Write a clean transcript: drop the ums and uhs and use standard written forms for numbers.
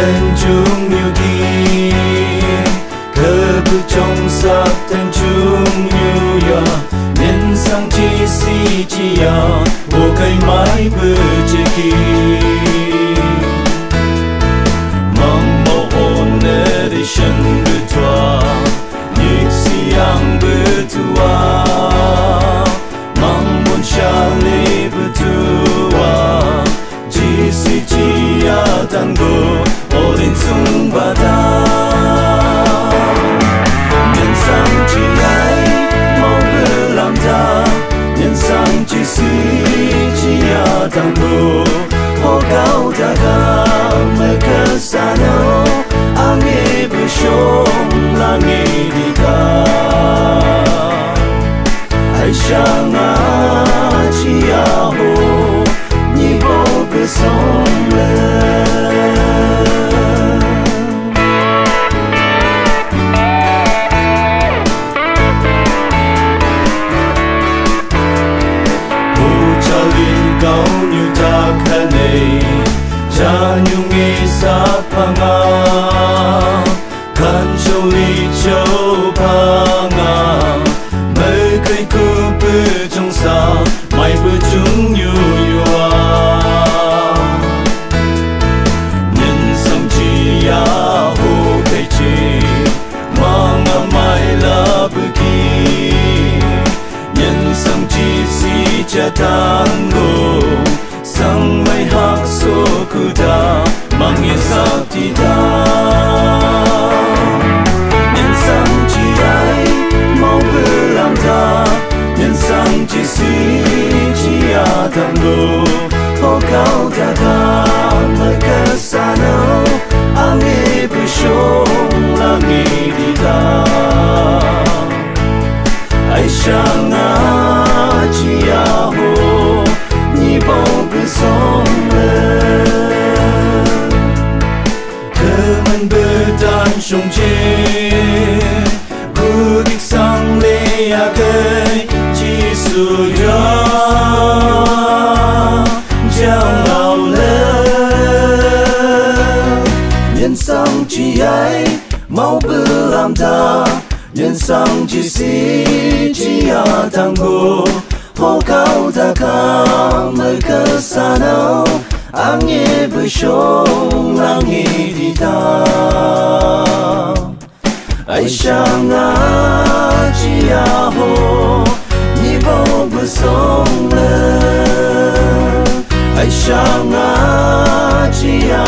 thân chúng yêu đi cơ bự trong sắc thân chúng yêu ya nhân sang chi si chi ya vô cây mãi bự chi khi mong mộ ôn để sân bự thoa nhịp si ang bự tua mong muốn cha lê bự tua chi si chi ya tango ôn sung ba ta nhân sang chi ai mong bự làm ta nhân sang chi si chi ya tango ho cao ta ga mơ cơ sa nâu ang e bự shom la nghe đi ta ai sang a chi ya ho ni bo bự song le cao như ta khăn này cha nhung nghe sắc phanga khăn châu ly châu phanga mấy cây cứ bự trong xa mày bự chúng như hoa nhân sang chi ya hồ cây chi mang mai là bự kỳ nhân sang chi si cha tango sang mai hak so kuda mangi sakti da nhân sang chi ai mau bự làm ta nhân sang chi si chi ya tango ho cao ta ga mai ka sa nâu ang e bự shong la nghe đi ta ai sang a chi ya ho ni bo bự song le cơ man bự tan song che gu dik sang le ya ke chi su ya chang lao le nhân sang chi ai mau bự làm ta nhân sang chi si chi ya tango ho cao ta ka mơ cơ sa nâu ang e bự shong la nghe đi ta ai sang a chi ya ho ni bo bự song le ai sang a chi ya